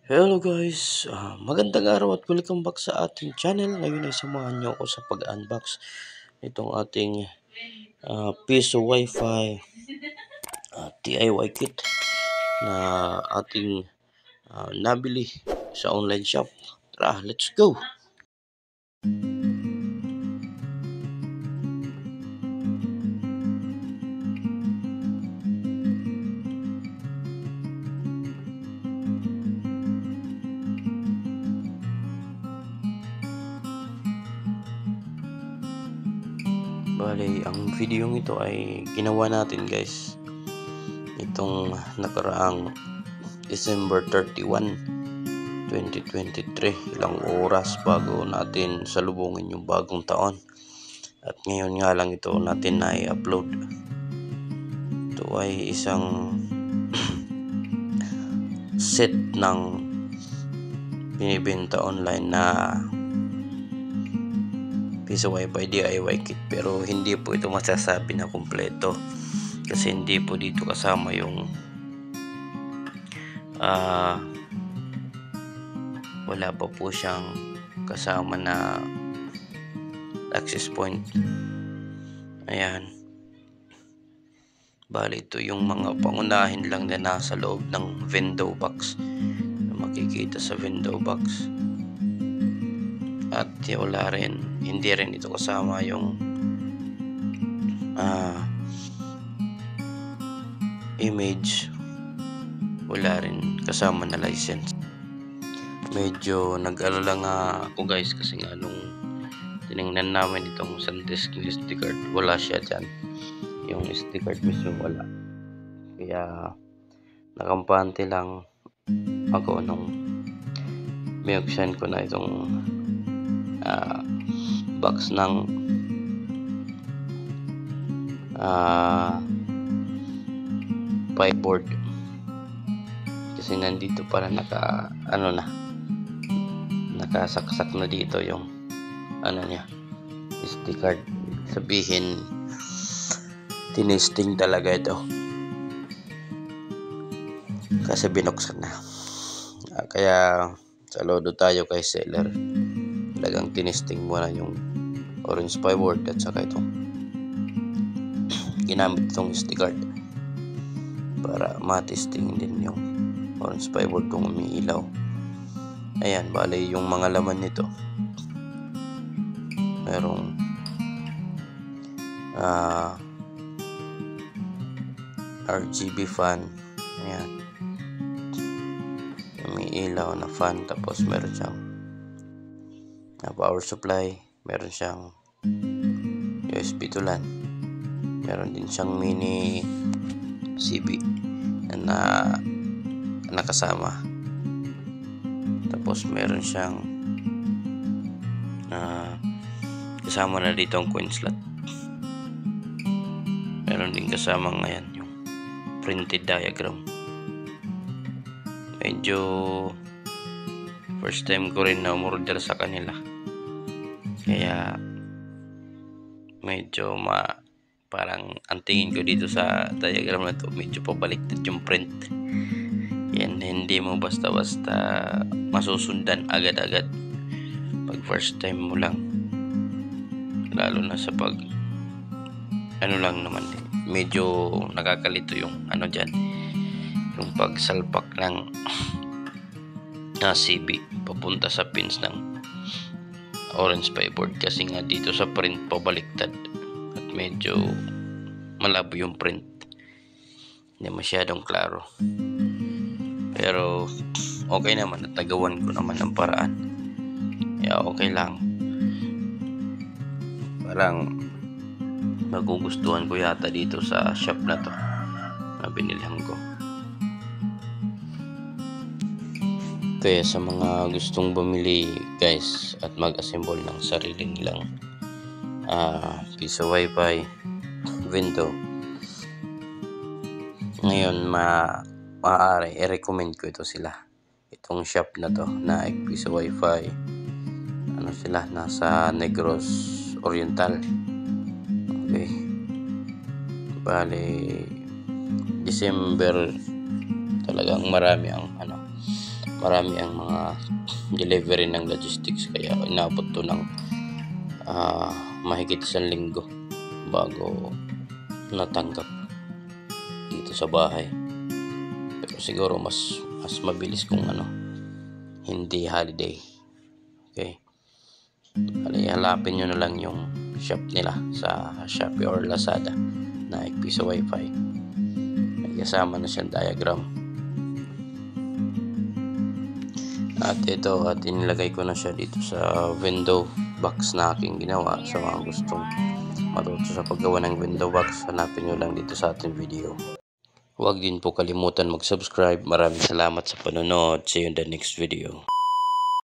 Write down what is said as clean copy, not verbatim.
Hello guys, magandang araw at welcome back sa ating channel. Ngayon ay samahan niyo ako sa pag-unbox itong ating Piso Wi-Fi DIY kit na ating nabili sa online shop. Tara, let's go! Bale, ang video ito ay ginawa natin guys itong nakaraang December 31, 2023, ilang oras bago natin salubungin yung bagong taon. At ngayon nga lang ito natin na i-upload. Ito ay isang set ng binibenta online na Piso Wi-Fi DIY kit, pero hindi po ito masasabi na kumpleto kasi hindi po dito kasama yung wala pa po siyang kasama na access point. Ayan, bali ito yung mga pangunahin lang na nasa loob ng window box na makikita sa window box. At wala rin, hindi rin ito kasama yung image, wala rin kasama na license. Medyo nag-alala nga ako guys kasi nga nung tinignan namin itong SanDisk SD card, wala siya dyan, yung SD card mismo wala, kaya nakampante lang ako nung binuksan ko na itong box ng pipeboard kasi nandito para nakasaksak na dito yung niya, SD card. Sabihin tinesting talaga ito kasi binuksan na. Kaya saludo tayo kay seller, talagang tinesting muna yung orange pipeboard at saka itong ginamit itong SD card para matesting din yung orange pipeboard kung umiilaw. Ayan, bali yung mga laman nito, merong RGB fan, ayan, umiilaw na fan, tapos meron siyang power supply, meron siyang USB to LAN, meron din siyang mini CB na nakasama, tapos meron siyang kasama na dito ang coin slot, meron din kasama ngayon yung printed diagram. Medyo first time ko rin na umorder sa kanila, kaya medyo parang ang tingin ko dito sa diagram na to, medyo pabaliktad yung print. Yan, hindi mo basta-basta masusundan agad-agad pag first time mo lang, lalo na sa pag lang naman, medyo nakakalito yung dyan, yung pagsalpak ng CB papunta sa pins ng orange pipeboard, kasi nga dito sa print pabaliktad at medyo malabo yung print, hindi masyadong klaro, pero okay naman at nagawan ko naman ng paraan, kaya okay lang. Parang magugustuhan ko yata dito sa shop na to na binilhan ko. Kaya sa mga gustong bumili guys at mag-assemble ng sarili nilang Piso Wi-Fi window, ngayon maaari i-recommend ko ito sila, itong shop na to na Piso Wi-Fi. Sila nasa Negros Oriental. Okay, bali December talagang marami ang marami ang mga delivery ng logistics, kaya inabot to ng mahigit 1 linggo bago natanggap dito sa bahay. Pero siguro mas mabilis kung hindi holiday. Okay, hanapin nyo na lang yung shop nila sa Shopee or Lazada na IP sa Wi-Fi. May kasama na siyang diagram. At ito, inilagay ko na siya dito sa window box na aking ginawa. Sa mga gustong matuto sa paggawa ng window box, hanapin nyo lang dito sa ating video. Huwag din po kalimutan mag-subscribe. Maraming salamat sa panonood. See you in the next video.